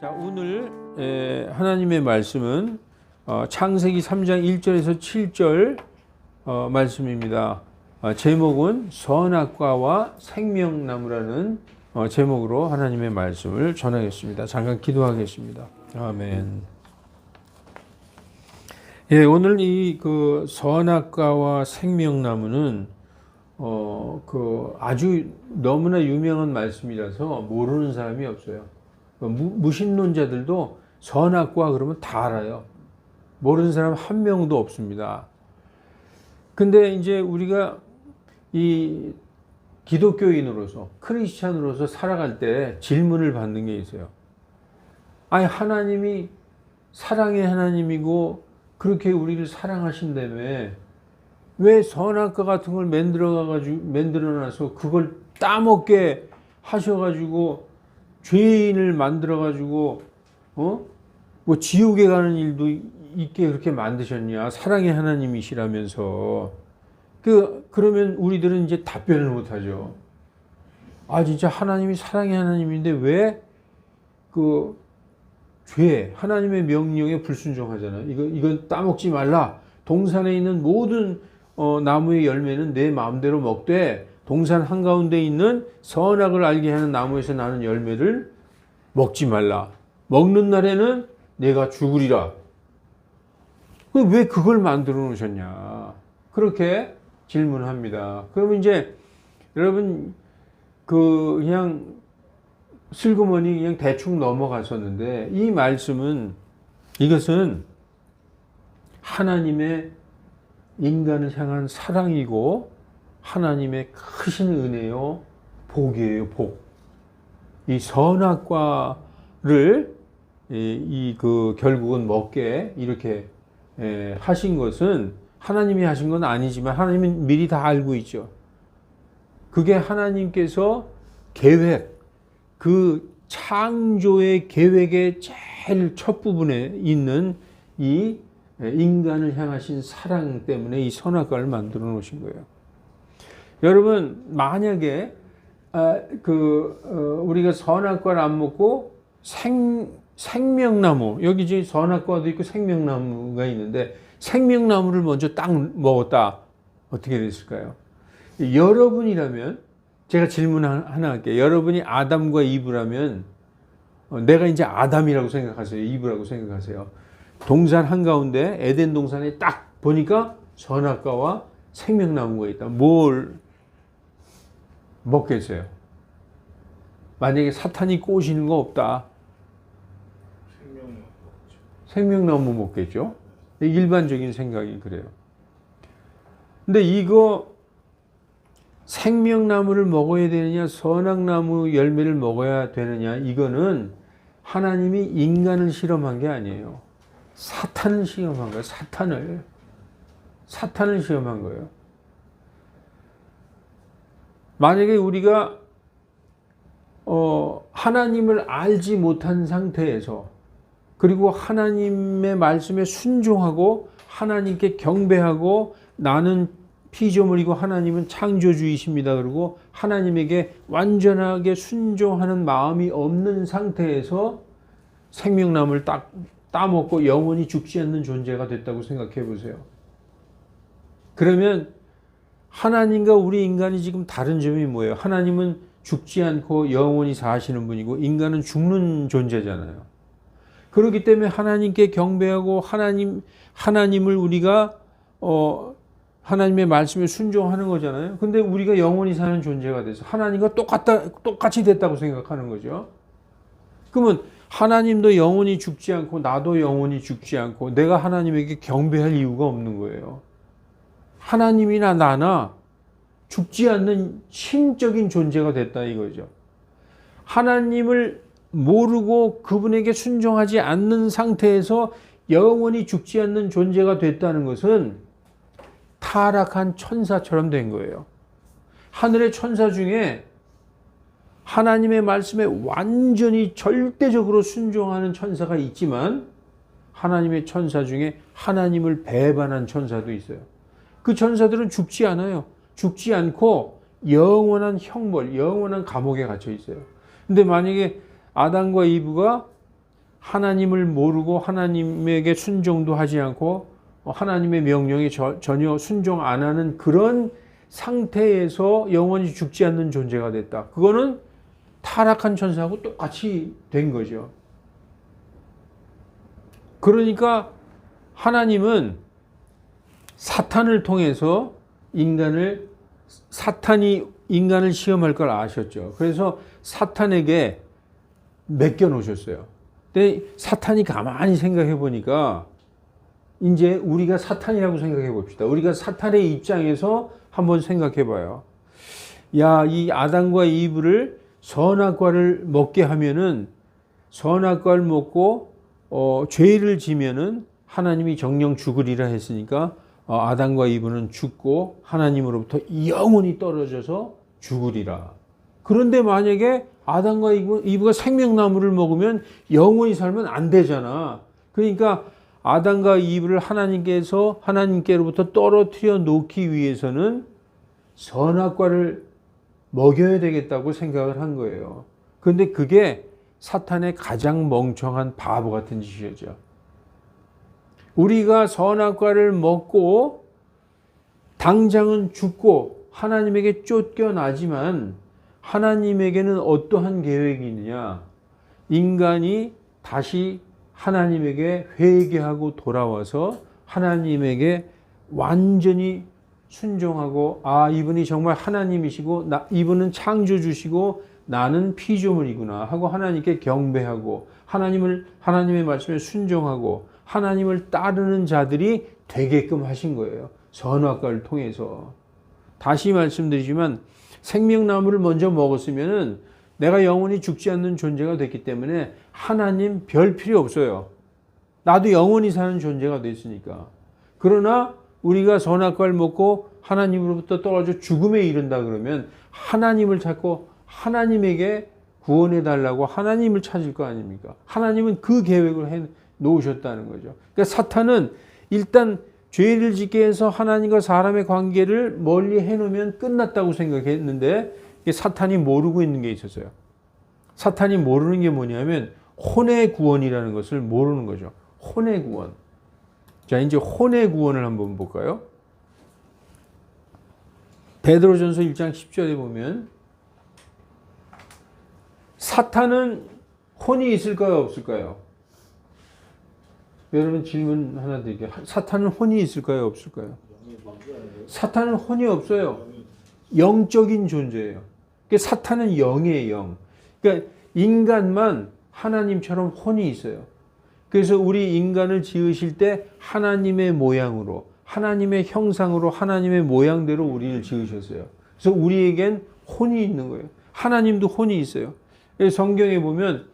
자, 오늘 하나님의 말씀은 창세기 3장 1절에서 7절 말씀입니다. 제목은 선악과와 생명나무라는 제목으로 하나님의 말씀을 전하겠습니다. 잠깐 기도하겠습니다. 아멘. 예, 오늘 이 선악과와 생명나무는 아주 너무나 유명한 말씀이라서 모르는 사람이 없어요. 무신론자들도 선악과 그러면 다 알아요. 모르는 사람 한 명도 없습니다. 근데 이제 우리가 이 기독교인으로서, 크리스찬으로서 살아갈 때 질문을 받는 게 있어요. 아니, 하나님이 사랑의 하나님이고 그렇게 우리를 사랑하신다며 왜 선악과 같은 걸 만들어놔서 그걸 따먹게 하셔가지고 죄인을 만들어가지고 뭐 지옥에 가는 일도 있게 그렇게 만드셨냐? 사랑의 하나님이시라면서. 그러면 우리들은 이제 답변을 못하죠. 아, 진짜 하나님이 사랑의 하나님인데 왜 죄, 하나님의 명령에 불순종하잖아요. 이건 따먹지 말라. 동산에 있는 모든 나무의 열매는 내 마음대로 먹되 동산 한가운데 있는 선악을 알게 하는 나무에서 나는 열매를 먹지 말라. 먹는 날에는 내가 죽으리라. 왜 그걸 만들어 놓으셨냐? 그렇게 질문합니다. 그러면 이제 여러분 그냥 슬그머니 그냥 대충 넘어갔었는데 이 말씀은 이것은 하나님의 인간을 향한 사랑이고 하나님의 크신 은혜요, 복이에요, 복. 이 선악과를 결국은 먹게 이렇게 하신 것은 하나님이 하신 건 아니지만 하나님은 미리 다 알고 있죠. 그게 하나님께서 계획, 그 창조의 계획의 제일 첫 부분에 있는 이 인간을 향하신 사랑 때문에 이 선악과를 만들어 놓으신 거예요. 여러분, 만약에 우리가 선악과를 안 먹고 생명나무, 여기 이제 선악과도 있고 생명나무가 있는데 생명나무를 먼저 딱 먹었다. 어떻게 됐을까요? 여러분이라면, 제가 질문 하나 할게요. 여러분이 아담과 이브라면 내가 이제 아담이라고 생각하세요? 이브라고 생각하세요? 동산 한가운데 에덴 동산에 딱 보니까 선악과와 생명나무가 있다. 뭘 먹겠어요? 만약에 사탄이 꼬시는 거 없다. 생명나무 먹겠죠. 일반적인 생각이 그래요. 근데 이거 생명나무를 먹어야 되느냐, 선악나무 열매를 먹어야 되느냐, 이거는 하나님이 인간을 실험한 게 아니에요. 사탄을 시험한 거예요. 사탄을 시험한 거예요. 만약에 우리가 하나님을 알지 못한 상태에서 그리고 하나님의 말씀에 순종하고 하나님께 경배하고 나는 피조물이고 하나님은 창조주이십니다. 그리고 하나님에게 완전하게 순종하는 마음이 없는 상태에서 생명나무를 딱 따먹고 영원히 죽지 않는 존재가 됐다고 생각해 보세요. 그러면 하나님과 우리 인간이 지금 다른 점이 뭐예요? 하나님은 죽지 않고 영원히 사시는 분이고 인간은 죽는 존재잖아요. 그렇기 때문에 하나님께 경배하고 하나님을 우리가 하나님의 말씀에 순종하는 거잖아요. 근데 우리가 영원히 사는 존재가 돼서 하나님과 똑같이 됐다고 생각하는 거죠. 그러면 하나님도 영원히 죽지 않고 나도 영원히 죽지 않고 내가 하나님에게 경배할 이유가 없는 거예요. 하나님이나 나나 죽지 않는 신적인 존재가 됐다 이거죠. 하나님을 모르고 그분에게 순종하지 않는 상태에서 영원히 죽지 않는 존재가 됐다는 것은 타락한 천사처럼 된 거예요. 하늘의 천사 중에 하나님의 말씀에 완전히 절대적으로 순종하는 천사가 있지만 하나님의 천사 중에 하나님을 배반한 천사도 있어요. 그 천사들은 죽지 않아요. 죽지 않고 영원한 형벌, 영원한 감옥에 갇혀 있어요. 근데 만약에 아담과 이브가 하나님을 모르고 하나님에게 순종도 하지 않고 하나님의 명령에 전혀 순종 안 하는 그런 상태에서 영원히 죽지 않는 존재가 됐다. 그거는 타락한 천사하고 똑같이 된 거죠. 그러니까 하나님은 사탄을 통해서 사탄이 인간을 시험할 걸 아셨죠. 그래서 사탄에게 맡겨 놓으셨어요. 근데 사탄이 가만히 생각해 보니까 이제 우리가 사탄이라고 생각해 봅시다. 우리가 사탄의 입장에서 한번 생각해 봐요. 야, 이 아담과 이브를 선악과를 먹게 하면은 선악과를 먹고 죄를 지면은 하나님이 정령 죽으리라 했으니까 아담과 이브는 죽고 하나님으로부터 영원히 떨어져서 죽으리라. 그런데 만약에 아담과 이브가 생명나무를 먹으면 영원히 살면 안 되잖아. 그러니까 아담과 이브를 하나님께로부터 떨어뜨려 놓기 위해서는 선악과를 먹여야 되겠다고 생각을 한 거예요. 그런데 그게 사탄의 가장 멍청한 바보 같은 짓이죠. 우리가 선악과를 먹고 당장은 죽고 하나님에게 쫓겨나지만 하나님에게는 어떠한 계획이 있느냐? 인간이 다시 하나님에게 회개하고 돌아와서 하나님에게 완전히 순종하고 이분이 정말 하나님이시고 이분은 창조주시고 나는 피조물이구나 하고 하나님께 경배하고 하나님의 말씀에 순종하고 하나님을 따르는 자들이 되게끔 하신 거예요. 선악과를 통해서. 다시 말씀드리지만 생명나무를 먼저 먹었으면은 내가 영원히 죽지 않는 존재가 됐기 때문에 하나님 별 필요 없어요. 나도 영원히 사는 존재가 됐으니까. 그러나 우리가 선악과를 먹고 하나님으로부터 떨어져 죽음에 이른다 그러면 하나님을 찾고 하나님에게 구원해 달라고 하나님을 찾을 거 아닙니까? 하나님은 그 계획을 해 놓으셨다는 거죠. 그러니까 사탄은 일단 죄를 짓게 해서 하나님과 사람의 관계를 멀리 해놓으면 끝났다고 생각했는데 사탄이 모르고 있는 게 있었어요. 사탄이 모르는 게 뭐냐면 혼의 구원이라는 것을 모르는 거죠. 혼의 구원. 자, 이제 혼의 구원을 한번 볼까요? 베드로전서 1장 10절에 보면 사탄은 혼이 있을까요, 없을까요? 여러분 질문 하나 드릴게요. 사탄은 혼이 있을까요, 없을까요? 사탄은 혼이 없어요. 영적인 존재예요. 그러니까 사탄은 영이에요, 영. 그러니까 인간만 하나님처럼 혼이 있어요. 그래서 우리 인간을 지으실 때 하나님의 모양으로, 하나님의 형상으로, 하나님의 모양대로 우리를 지으셨어요. 그래서 우리에겐 혼이 있는 거예요. 하나님도 혼이 있어요. 성경에 보면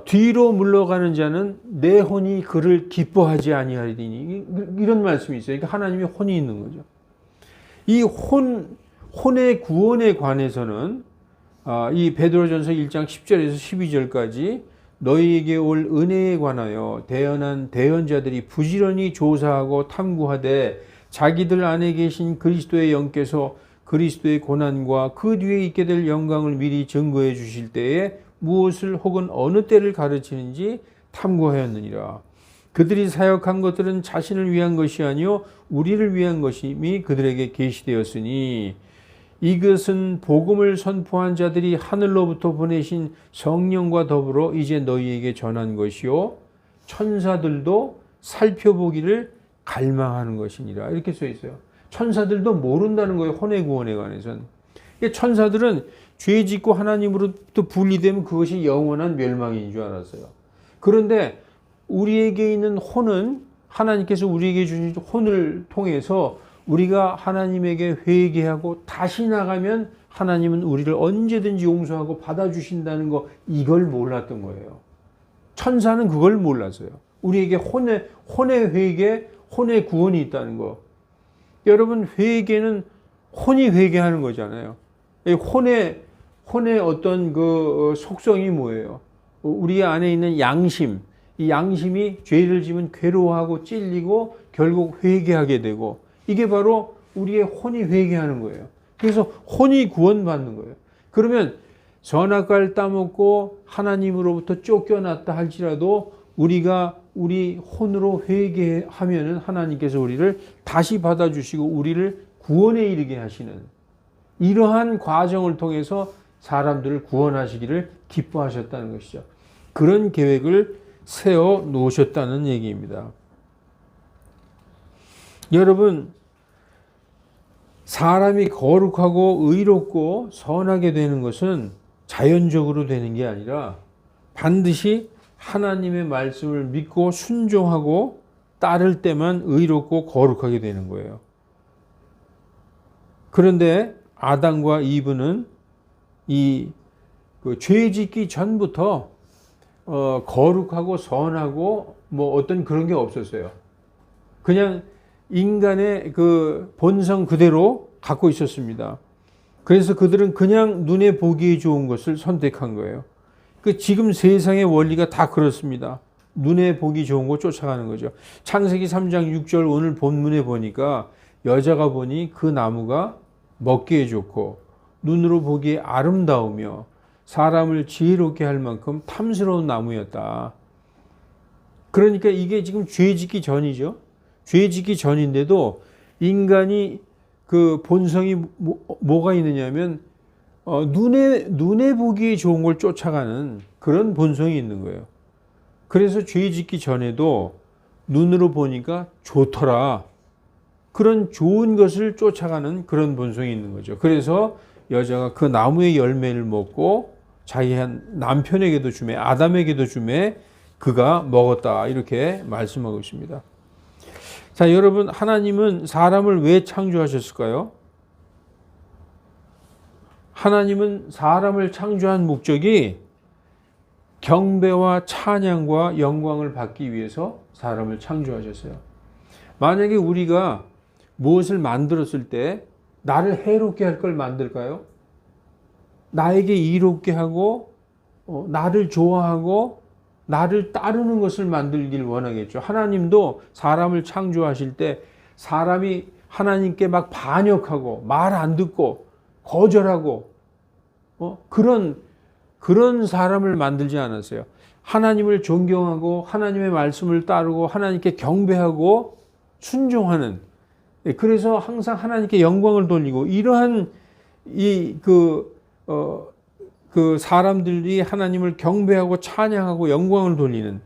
뒤로 물러가는 자는 내 혼이 그를 기뻐하지 아니하리니 이런 말씀이 있어요. 그러니까 하나님의 혼이 있는 거죠. 이 혼의 구원에 관해서는 이 베드로전서 1장 10절에서 12절까지 너희에게 올 은혜에 관하여 대언한 대언자들이 부지런히 조사하고 탐구하되 자기들 안에 계신 그리스도의 영께서 그리스도의 고난과 그 뒤에 있게 될 영광을 미리 증거해 주실 때에 무엇을 혹은 어느 때를 가르치는지 탐구하였느니라. 그들이 사역한 것들은 자신을 위한 것이 아니요 우리를 위한 것임이 그들에게 계시되었으니 이것은 복음을 선포한 자들이 하늘로부터 보내신 성령과 더불어 이제 너희에게 전한 것이요 천사들도 살펴보기를 갈망하는 것이니라. 이렇게 써 있어요. 천사들도 모른다는 거예요. 혼의 구원에 관해서는. 천사들은 죄 짓고 하나님으로부터 분리되면 그것이 영원한 멸망인 줄 알았어요. 그런데 우리에게 있는 혼은 하나님께서 우리에게 주신 혼을 통해서 우리가 하나님에게 회개하고 다시 나가면 하나님은 우리를 언제든지 용서하고 받아주신다는 거, 이걸 몰랐던 거예요. 천사는 그걸 몰랐어요. 우리에게 혼의 회개, 혼의 구원이 있다는 거. 여러분, 회개는 혼이 회개하는 거잖아요. 혼의 어떤 그 속성이 뭐예요? 우리 안에 있는 양심, 이 양심이 죄를 지면 괴로워하고 찔리고 결국 회개하게 되고, 이게 바로 우리의 혼이 회개하는 거예요. 그래서 혼이 구원받는 거예요. 그러면 선악과를 따먹고 하나님으로부터 쫓겨났다 할지라도 우리가 우리 혼으로 회개하면은 하나님께서 우리를 다시 받아주시고 우리를 구원에 이르게 하시는 이러한 과정을 통해서 사람들을 구원하시기를 기뻐하셨다는 것이죠. 그런 계획을 세워 놓으셨다는 얘기입니다. 여러분, 사람이 거룩하고 의롭고 선하게 되는 것은 자연적으로 되는 게 아니라 반드시 하나님의 말씀을 믿고 순종하고 따를 때만 의롭고 거룩하게 되는 거예요. 그런데 아담과 이브는 죄 짓기 전부터 거룩하고 선하고 뭐 어떤 그런 게 없었어요. 그냥 인간의 그 본성 그대로 갖고 있었습니다. 그래서 그들은 그냥 눈에 보기에 좋은 것을 선택한 거예요. 지금 세상의 원리가 다 그렇습니다. 눈에 보기 좋은 거 쫓아가는 거죠. 창세기 3장 6절 오늘 본문에 보니까 여자가 보니 그 나무가 먹기에 좋고 눈으로 보기에 아름다우며 사람을 지혜롭게 할 만큼 탐스러운 나무였다. 그러니까 이게 지금 죄 짓기 전이죠. 죄 짓기 전인데도 인간이 그 본성이 뭐가 있느냐면 눈에 보기에 좋은 걸 쫓아가는 그런 본성이 있는 거예요. 그래서 죄 짓기 전에도 눈으로 보니까 좋더라. 그런 좋은 것을 쫓아가는 그런 본성이 있는 거죠. 그래서 여자가 그 나무의 열매를 먹고 자기 한 남편에게도 주매 아담에게도 주매 그가 먹었다. 이렇게 말씀하고 있습니다. 자, 여러분, 하나님은 사람을 왜 창조하셨을까요? 하나님은 사람을 창조한 목적이 경배와 찬양과 영광을 받기 위해서 사람을 창조하셨어요. 만약에 우리가 무엇을 만들었을 때 나를 해롭게 할 걸 만들까요? 나에게 이롭게 하고 나를 좋아하고 나를 따르는 것을 만들길 원하겠죠. 하나님도 사람을 창조하실 때 사람이 하나님께 막 반역하고 말 안 듣고 거절하고 그런 사람을 만들지 않았어요. 하나님을 존경하고 하나님의 말씀을 따르고 하나님께 경배하고 순종하는, 그래서 항상 하나님께 영광을 돌리고 이러한 그 사람들이 하나님을 경배하고 찬양하고 영광을 돌리는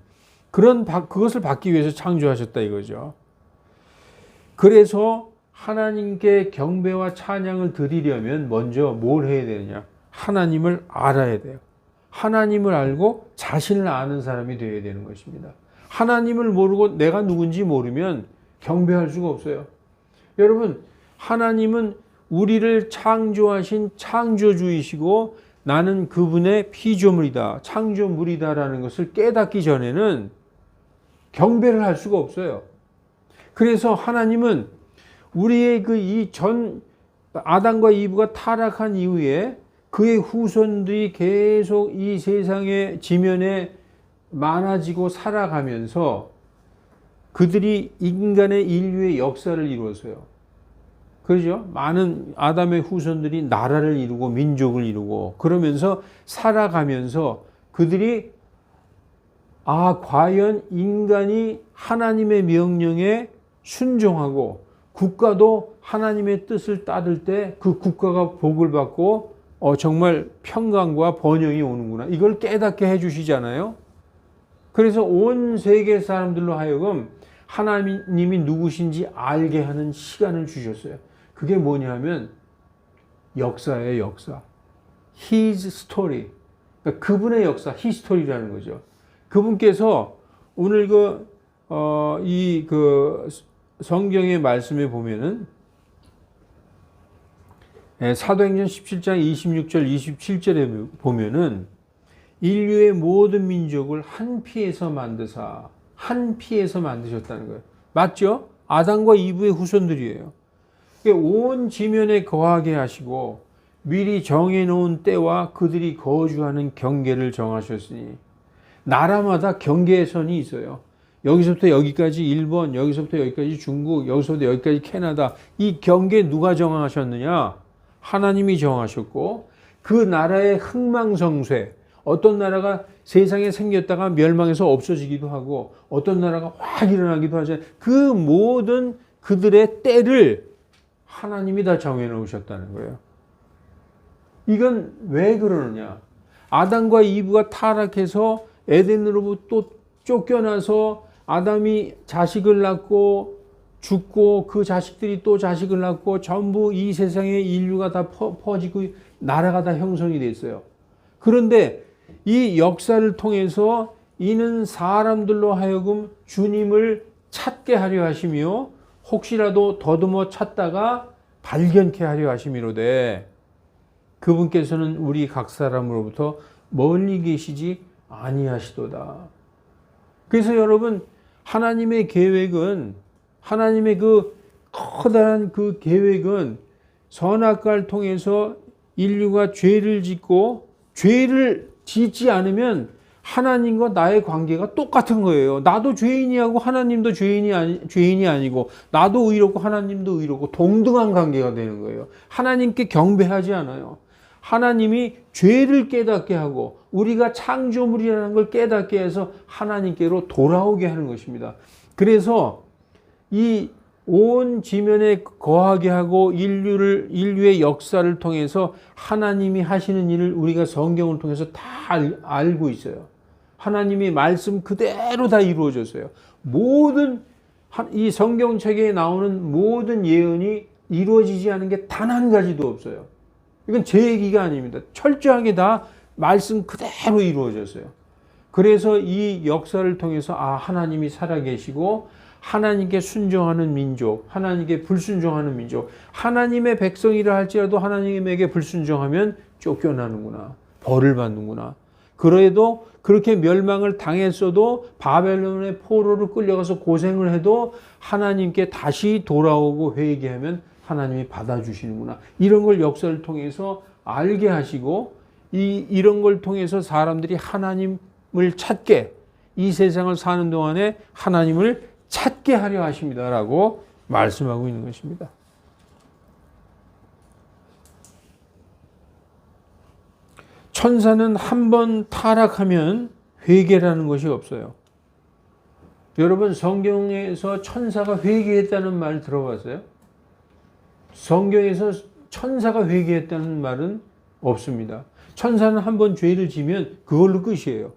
그것을 받기 위해서 창조하셨다 이거죠. 그래서 하나님께 경배와 찬양을 드리려면 먼저 뭘 해야 되느냐? 하나님을 알아야 돼요. 하나님을 알고 자신을 아는 사람이 되어야 되는 것입니다. 하나님을 모르고 내가 누군지 모르면 경배할 수가 없어요. 여러분, 하나님은 우리를 창조하신 창조주이시고 나는 그분의 피조물이다, 창조물이다라는 것을 깨닫기 전에는 경배를 할 수가 없어요. 그래서 하나님은 우리의 아담과 이브가 타락한 이후에 그의 후손들이 계속 이 세상의 지면에 많아지고 살아가면서 그들이 인간의 인류의 역사를 이루었어요. 그렇죠? 많은 아담의 후손들이 나라를 이루고 민족을 이루고 그러면서 살아가면서 그들이 과연 인간이 하나님의 명령에 순종하고 국가도 하나님의 뜻을 따를 때 그 국가가 복을 받고 정말 평강과 번영이 오는구나. 이걸 깨닫게 해주시잖아요. 그래서 온 세계 사람들로 하여금 하나님이 누구신지 알게 하는 시간을 주셨어요. 그게 뭐냐면 역사예요, 역사. His story. 그러니까 그분의 역사, 히스토리라는 거죠. 그분께서 오늘 성경의 말씀에 보면은 사도행전 17장 26절 27절에 보면은 인류의 모든 민족을 한 피에서 만드셨다는 거예요. 맞죠? 아담과 이브의 후손들이에요. 온 지면에 거하게 하시고 미리 정해놓은 때와 그들이 거주하는 경계를 정하셨으니 나라마다 경계선이 있어요. 여기서부터 여기까지 일본, 여기서부터 여기까지 중국, 여기서부터 여기까지 캐나다. 이 경계 누가 정하셨느냐? 하나님이 정하셨고 그 나라의 흥망성쇠, 어떤 나라가 세상에 생겼다가 멸망해서 없어지기도 하고 어떤 나라가 확 일어나기도 하잖아요. 그 모든 그들의 때를 하나님이 다 정해놓으셨다는 거예요. 이건 왜 그러느냐? 아담과 이브가 타락해서 에덴으로부터 또 쫓겨나서 아담이 자식을 낳고 죽고 그 자식들이 또 자식을 낳고 전부 이 세상에 인류가 다 퍼지고 나라가 다 형성이 됐어요. 그런데 이 역사를 통해서 이는 사람들로 하여금 주님을 찾게 하려 하시며 혹시라도 더듬어 찾다가 발견케 하려 하심이로되 그분께서는 우리 각 사람으로부터 멀리 계시지 아니하시도다. 그래서 여러분, 하나님의 계획은, 하나님의 그 커다란 그 계획은 선악과를 통해서 인류가 죄를 짓고 죄를 짓지 않으면 하나님과 나의 관계가 똑같은 거예요. 나도 죄인이하고 하나님도 죄인이 아니고 나도 의롭고 하나님도 의롭고 동등한 관계가 되는 거예요. 하나님께 경배하지 않아요. 하나님이 죄를 깨닫게 하고 우리가 창조물이라는 걸 깨닫게 해서 하나님께로 돌아오게 하는 것입니다. 그래서 이 온 지면에 거하게 하고 인류의 역사를 통해서 하나님이 하시는 일을 우리가 성경을 통해서 다 알고 있어요. 하나님의 말씀 그대로 다 이루어졌어요. 모든 이 성경책에 나오는 모든 예언이 이루어지지 않은 게 단 한 가지도 없어요. 이건 제 얘기가 아닙니다. 철저하게 다 말씀 그대로 이루어졌어요. 그래서 이 역사를 통해서 하나님이 살아계시고 하나님께 순종하는 민족, 하나님께 불순종하는 민족, 하나님의 백성이라 할지라도 하나님에게 불순종하면 쫓겨나는구나, 벌을 받는구나. 그래도 그렇게 멸망을 당했어도 바벨론의 포로로 끌려가서 고생을 해도 하나님께 다시 돌아오고 회개하면 하나님이 받아주시는구나. 이런 걸 역사를 통해서 알게 하시고 이런 걸 통해서 사람들이 하나님을 찾게, 이 세상을 사는 동안에 하나님을 찾게 하려 하십니다라고 말씀하고 있는 것입니다. 천사는 한 번 타락하면 회개라는 것이 없어요. 여러분, 성경에서 천사가 회개했다는 말 들어봤어요? 성경에서 천사가 회개했다는 말은 없습니다. 천사는 한 번 죄를 지면 그걸로 끝이에요.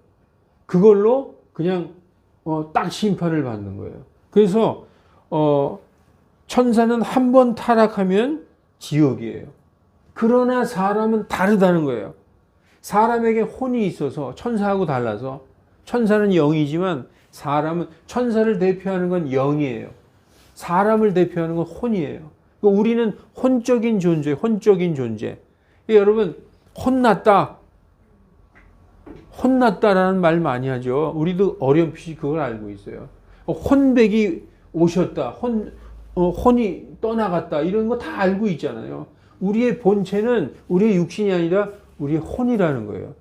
그걸로 그냥 딱 심판을 받는 거예요. 그래서 천사는 한 번 타락하면 지옥이에요. 그러나 사람은 다르다는 거예요. 사람에게 혼이 있어서 천사하고 달라서 천사는 영이지만 사람은 천사를 대표하는 건 영이에요. 사람을 대표하는 건 혼이에요. 우리는 혼적인 존재, 혼적인 존재. 여러분, 혼났다라는 말 많이 하죠. 우리도 어렴풋이 그걸 알고 있어요. 혼백이 오셨다, 혼이 떠나갔다, 이런 거 다 알고 있잖아요. 우리의 본체는 우리의 육신이 아니라 우리의 혼이라는 거예요.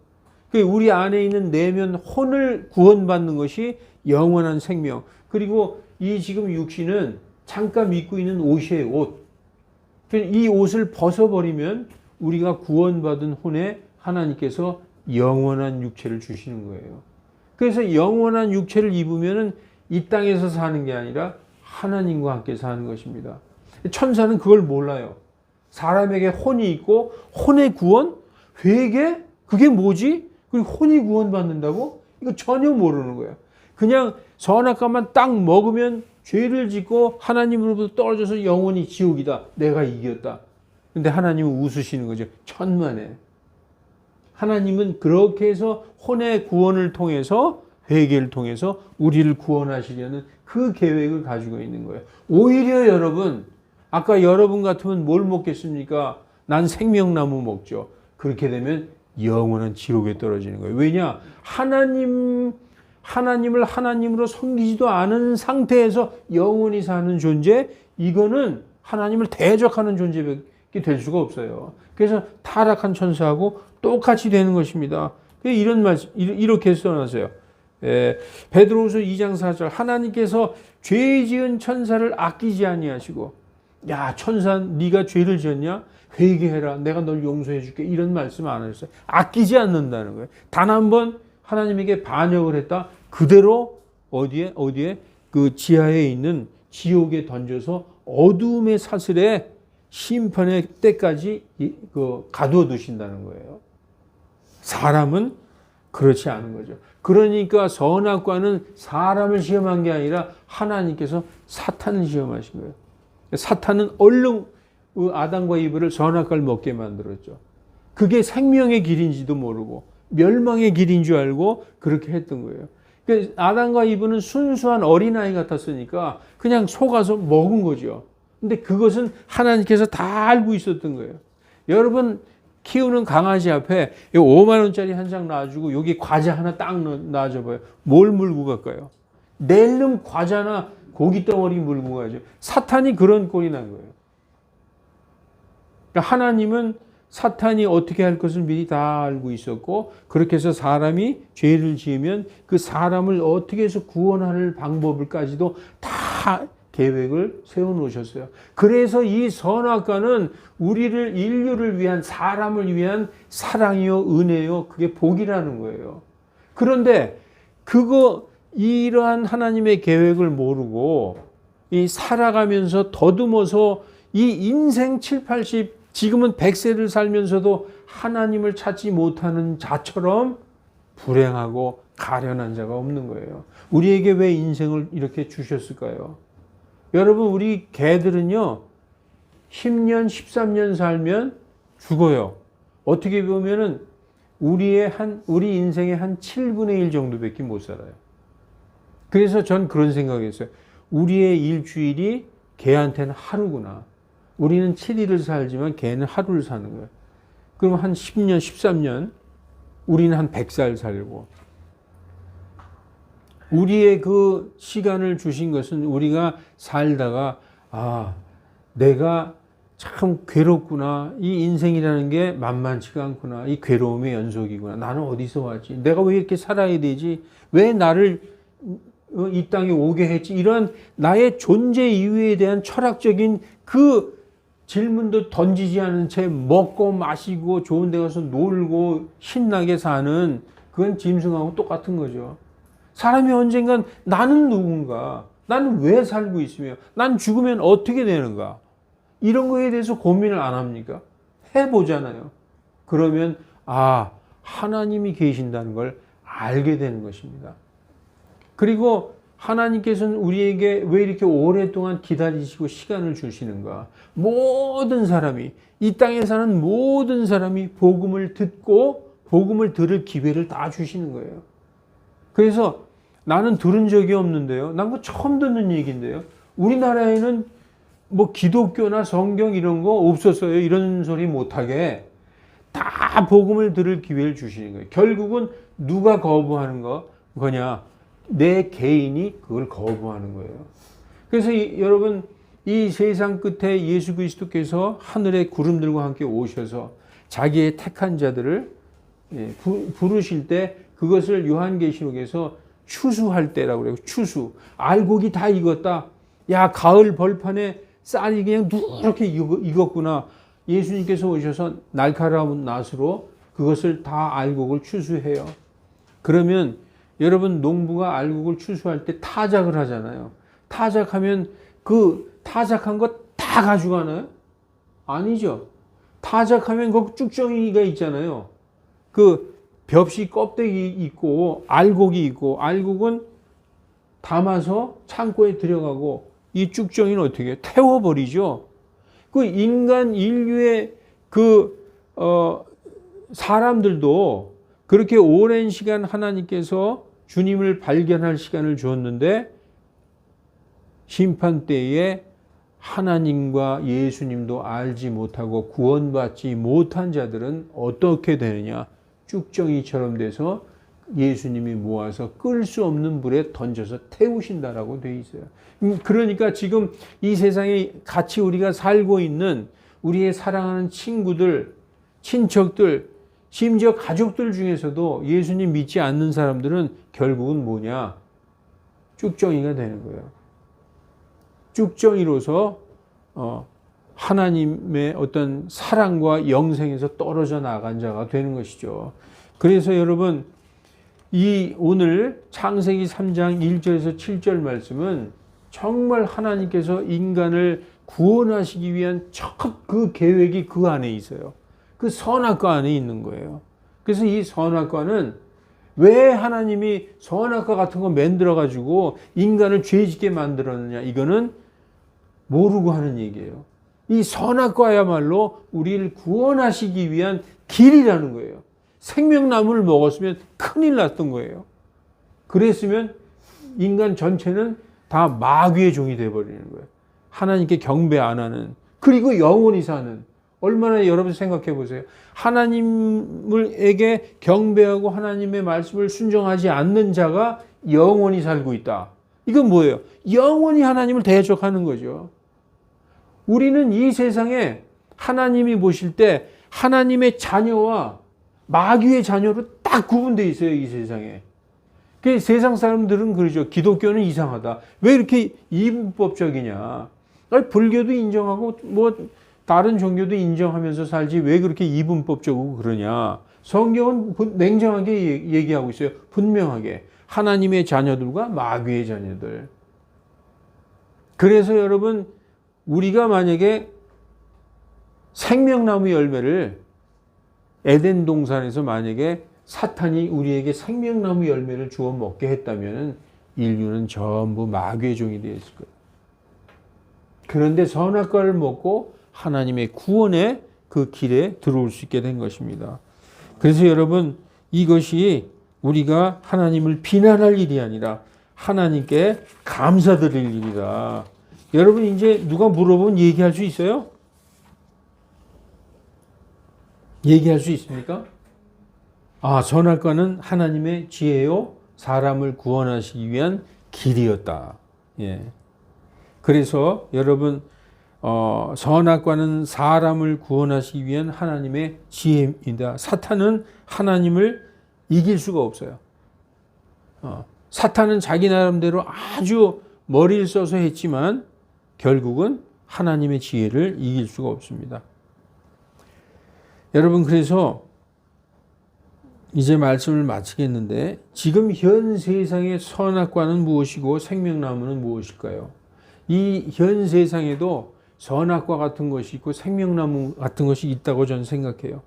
우리 안에 있는 내면 혼을 구원받는 것이 영원한 생명. 그리고 이 지금 육신은 잠깐 입고 있는 옷이에요, 옷. 이 옷을 벗어버리면 우리가 구원받은 혼에 하나님께서 영원한 육체를 주시는 거예요. 그래서 영원한 육체를 입으면 이 땅에서 사는 게 아니라 하나님과 함께 사는 것입니다. 천사는 그걸 몰라요. 사람에게 혼이 있고 혼의 구원, 회개, 그게 뭐지? 그리고 혼이 구원받는다고? 이거 전혀 모르는 거예요. 그냥 선악과만 딱 먹으면 죄를 짓고 하나님으로부터 떨어져서 영원히 지옥이다. 내가 이겼다. 근데 하나님은 웃으시는 거죠. 천만에. 하나님은 그렇게 해서 혼의 구원을 통해서, 회개를 통해서 우리를 구원하시려는 그 계획을 가지고 있는 거예요. 오히려 여러분, 아까 여러분 같으면 뭘 먹겠습니까? 난 생명나무 먹죠. 그렇게 되면 영원한 지옥에 떨어지는 거예요. 왜냐? 하나님을 하나님으로 섬기지도 않은 상태에서 영원히 사는 존재, 이거는 하나님을 대적하는 존재밖에 될 수가 없어요. 그래서 타락한 천사하고 똑같이 되는 것입니다. 이런 말, 이렇게 써놨어요. 베드로후서 2장 4절, 하나님께서 죄 지은 천사를 아끼지 아니하시고, 야, 천사 네가 죄를 지었냐? 회개해라, 내가 널 용서해 줄게, 이런 말씀 안 하셨어요. 아끼지 않는다는 거예요. 단 한 번 하나님에게 반역을 했다, 그대로 어디에 그 지하에 있는 지옥에 던져서 어둠의 사슬에 심판의 때까지 가두어 두신다는 거예요. 사람은 그렇지 않은 거죠. 그러니까 선악과는 사람을 시험한 게 아니라 하나님께서 사탄을 시험하신 거예요. 사탄은 얼른 아담과 이브를 선악과를 먹게 만들었죠. 그게 생명의 길인지도 모르고 멸망의 길인 줄 알고 그렇게 했던 거예요. 그러니까 아담과 이브는 순수한 어린아이 같았으니까 그냥 속아서 먹은 거죠. 근데 그것은 하나님께서 다 알고 있었던 거예요. 여러분 키우는 강아지 앞에 5만 원짜리 한 장 놔주고 여기 과자 하나 딱 놔줘봐요. 뭘 물고 갈까요? 낼름 과자나 고기 덩어리 물고 가죠. 사탄이 그런 꼴이 난 거예요. 그러니까 하나님은 사탄이 어떻게 할 것을 미리 다 알고 있었고, 그렇게 해서 사람이 죄를 지으면 그 사람을 어떻게 해서 구원할 방법을까지도 다 계획을 세워놓으셨어요. 그래서 이 선악과는 우리를, 인류를 위한, 사람을 위한 사랑이요, 은혜요, 그게 복이라는 거예요. 그런데 이러한 하나님의 계획을 모르고 이 살아가면서 더듬어서 이 인생 7, 80, 지금은 100세를 살면서도 하나님을 찾지 못하는 자처럼 불행하고 가련한 자가 없는 거예요. 우리에게 왜 인생을 이렇게 주셨을까요? 여러분, 우리 개들은요, 10년, 13년 살면 죽어요. 어떻게 보면은 우리 인생의 한 7분의 1 정도밖에 못 살아요. 그래서 전 그런 생각했어요. 우리의 일주일이 개한테는 하루구나. 우리는 7일을 살지만 개는 하루를 사는 거예요. 그럼 한 10년, 13년, 우리는 한 100살 살고. 우리의 그 시간을 주신 것은 우리가 살다가, 내가 참 괴롭구나. 이 인생이라는 게 만만치가 않구나. 이 괴로움의 연속이구나. 나는 어디서 왔지? 내가 왜 이렇게 살아야 되지? 왜 나를 이 땅에 오게 했지? 이런 나의 존재 이유에 대한 철학적인 그 질문도 던지지 않은 채 먹고 마시고 좋은 데 가서 놀고 신나게 사는, 그건 짐승하고 똑같은 거죠. 사람이 언젠간 나는 누군가, 나는 왜 살고 있으며, 난 죽으면 어떻게 되는가, 이런 거에 대해서 고민을 안 합니까? 해보잖아요. 그러면 하나님이 계신다는 걸 알게 되는 것입니다. 그리고 하나님께서는 우리에게 왜 이렇게 오랫동안 기다리시고 시간을 주시는가? 모든 사람이, 이 땅에 사는 모든 사람이 복음을 듣고 복음을 들을 기회를 다 주시는 거예요. 그래서 나는 들은 적이 없는데요. 난 그거 처음 듣는 얘기인데요. 우리나라에는 뭐 기독교나 성경 이런 거 없었어요. 이런 소리 못하게. 다 복음을 들을 기회를 주시는 거예요. 결국은 누가 거부하는 거냐? 내 개인이 그걸 거부하는 거예요. 그래서 여러분, 이 세상 끝에 예수 그리스도께서 하늘의 구름들과 함께 오셔서 자기의 택한 자들을 부르실 때, 그것을 요한계시록에서 추수할 때라고 그래요. 추수. 알곡이 다 익었다. 야, 가을 벌판에 쌀이 그냥 누렇게 익었구나. 예수님께서 오셔서 날카로운 낫으로 그것을 다 알곡을 추수해요. 그러면 여러분, 농부가 알곡을 추수할 때 타작을 하잖아요. 타작하면 그 타작한 거 다 가져가나요? 아니죠. 타작하면 그 쭉정이가 있잖아요. 그 벽시 껍데기 있고 알곡이 있고, 알곡은 담아서 창고에 들여가고, 이 쭉정이는 어떻게 해요? 태워버리죠. 그 인류의 사람들도 그렇게 오랜 시간 하나님께서 주님을 발견할 시간을 주었는데, 심판 때에 하나님과 예수님도 알지 못하고 구원받지 못한 자들은 어떻게 되느냐? 쭉정이처럼 돼서 예수님이 모아서 끌 수 없는 불에 던져서 태우신다라고 되어 있어요. 그러니까 지금 이 세상에 같이 우리가 살고 있는 우리의 사랑하는 친구들, 친척들, 심지어 가족들 중에서도 예수님 믿지 않는 사람들은 결국은 뭐냐? 쭉정이가 되는 거예요. 쭉정이로서 하나님의 어떤 사랑과 영생에서 떨어져 나간 자가 되는 것이죠. 그래서 여러분, 이 오늘 창세기 3장 1절에서 7절 말씀은 정말 하나님께서 인간을 구원하시기 위한 첫 그 계획이 그 안에 있어요. 그 선악과 안에 있는 거예요. 그래서 이 선악과는 왜 하나님이 선악과 같은 거 만들어 가지고 인간을 죄짓게 만들었느냐, 이거는 모르고 하는 얘기예요. 이 선악과야말로 우리를 구원하시기 위한 길이라는 거예요. 생명나무를 먹었으면 큰일 났던 거예요. 그랬으면 인간 전체는 다 마귀의 종이 되어버리는 거예요. 하나님께 경배 안 하는, 그리고 영원히 사는. 얼마나 여러분 생각해 보세요. 하나님에게 경배하고 하나님의 말씀을 순종하지 않는 자가 영원히 살고 있다. 이건 뭐예요? 영원히 하나님을 대적하는 거죠. 우리는 이 세상에 하나님이 보실 때 하나님의 자녀와 마귀의 자녀로 딱 구분되어 있어요, 이 세상에. 그 세상 사람들은 그러죠. 기독교는 이상하다. 왜 이렇게 이분법적이냐. 불교도 인정하고 다른 종교도 인정하면서 살지 왜 그렇게 이분법적이고 그러냐. 성경은 냉정하게 얘기하고 있어요. 분명하게. 하나님의 자녀들과 마귀의 자녀들. 그래서 여러분, 우리가 만약에 생명나무 열매를 에덴 동산에서 만약에 사탄이 우리에게 생명나무 열매를 주워 먹게 했다면 인류는 전부 마귀의 종이 되었을 거예요. 그런데 선악과를 먹고 하나님의 구원의 그 길에 들어올 수 있게 된 것입니다. 그래서 여러분, 이것이 우리가 하나님을 비난할 일이 아니라 하나님께 감사드릴 일이다. 여러분, 이제 누가 물어보면 얘기할 수 있어요? 얘기할 수 있습니까? 아, 선악과는 하나님의 지혜요, 사람을 구원하시기 위한 길이었다. 예. 그래서 여러분, 선악과는 사람을 구원하시기 위한 하나님의 지혜입니다. 사탄은 하나님을 이길 수가 없어요. 사탄은 자기 나름대로 아주 머리를 써서 했지만 결국은 하나님의 지혜를 이길 수가 없습니다. 여러분, 그래서 이제 말씀을 마치겠는데, 지금 현 세상의 선악과는 무엇이고 생명나무는 무엇일까요? 이 현 세상에도 선악과 같은 것이 있고 생명나무 같은 것이 있다고 저는 생각해요.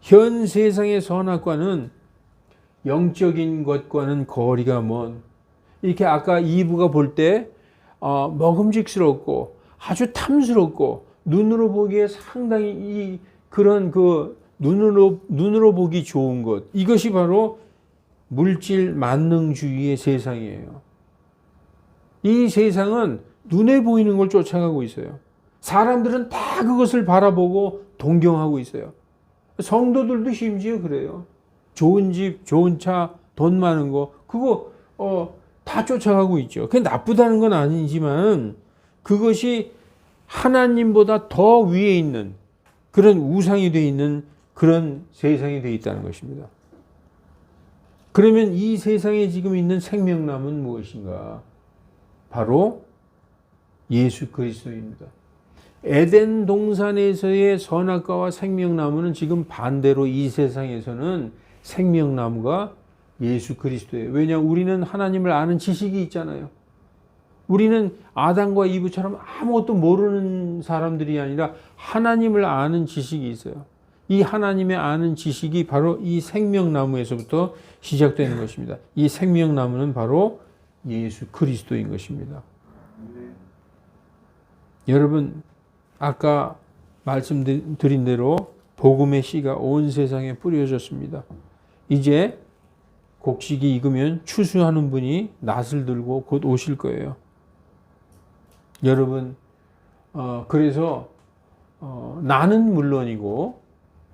현 세상의 선악과는 영적인 것과는 거리가 먼, 이렇게 아까 이브가 볼 때 먹음직스럽고 아주 탐스럽고 눈으로 보기에 상당히 그런 눈으로 보기 좋은 것, 이것이 바로 물질 만능주의의 세상이에요. 이 세상은 눈에 보이는 걸 쫓아가고 있어요. 사람들은 다 그것을 바라보고 동경하고 있어요. 성도들도 심지어 그래요. 좋은 집, 좋은 차, 돈 많은 거, 그거 다 쫓아가고 있죠. 그게 나쁘다는 건 아니지만 그것이 하나님보다 더 위에 있는 그런 우상이 되어 있는 그런 세상이 되어 있다는 것입니다. 그러면 이 세상에 지금 있는 생명나무는 무엇인가? 바로 예수 그리스도입니다. 에덴 동산에서의 선악과와 생명나무는 지금 반대로 이 세상에서는 생명나무가 예수 그리스도예요. 왜냐하면 우리는 하나님을 아는 지식이 있잖아요. 우리는 아담과 이브처럼 아무것도 모르는 사람들이 아니라 하나님을 아는 지식이 있어요. 이 하나님의 아는 지식이 바로 이 생명나무에서부터 시작되는 것입니다. 이 생명나무는 바로 예수 그리스도인 것입니다. 여러분, 아까 말씀드린 대로 복음의 씨가 온 세상에 뿌려졌습니다. 이제 곡식이 익으면 추수하는 분이 낫을 들고 곧 오실 거예요. 여러분, 그래서 나는 물론이고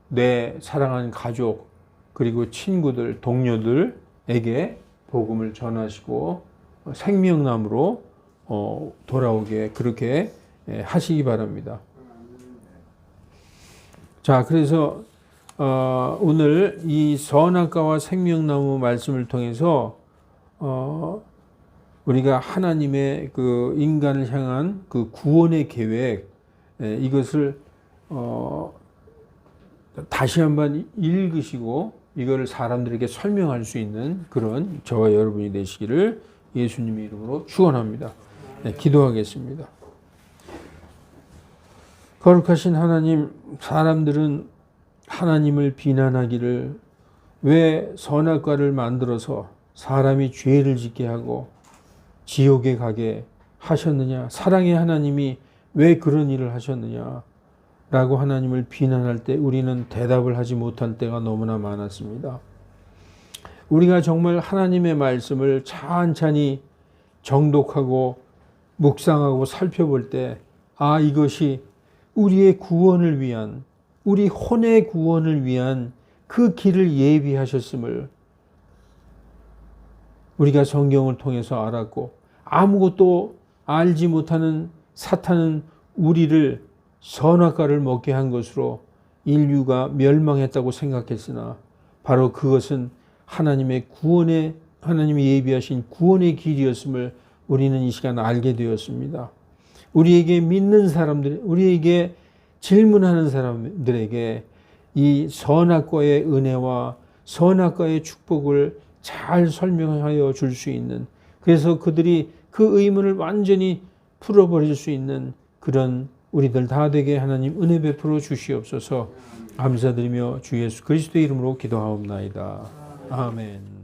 내 사랑하는 가족 그리고 친구들, 동료들에게 복음을 전하시고 생명나무로 돌아오게 그렇게 하시기 바랍니다. 자, 그래서 오늘 이 선악과와 생명나무 말씀을 통해서 우리가 하나님의 그 인간을 향한 그 구원의 계획, 이것을 다시 한번 읽으시고 이거를 사람들에게 설명할 수 있는 그런 저와 여러분이 되시기를 예수님의 이름으로 축원합니다. 기도하겠습니다. 거룩하신 하나님, 사람들은 하나님을 비난하기를 왜 선악과를 만들어서 사람이 죄를 짓게 하고 지옥에 가게 하셨느냐, 사랑의 하나님이 왜 그런 일을 하셨느냐 라고 하나님을 비난할 때 우리는 대답을 하지 못할 때가 너무나 많았습니다. 우리가 정말 하나님의 말씀을 찬찬히 정독하고 묵상하고 살펴볼 때, 아, 이것이 우리의 구원을 위한, 우리 혼의 구원을 위한 그 길을 예비하셨음을 우리가 성경을 통해서 알았고, 아무것도 알지 못하는 사탄은 우리를 선악과를 먹게 한 것으로 인류가 멸망했다고 생각했으나 바로 그것은 하나님의 구원의, 하나님이 예비하신 구원의 길이었음을 우리는 이 시간 알게 되었습니다. 우리에게 믿는 사람들, 우리에게 질문하는 사람들에게 이 선악과의 은혜와 선악과의 축복을 잘 설명하여 줄 수 있는, 그래서 그들이 그 의문을 완전히 풀어버릴 수 있는 그런 우리들 다 되게 하나님 은혜 베풀어 주시옵소서. 감사드리며 주 예수 그리스도의 이름으로 기도하옵나이다. 아멘.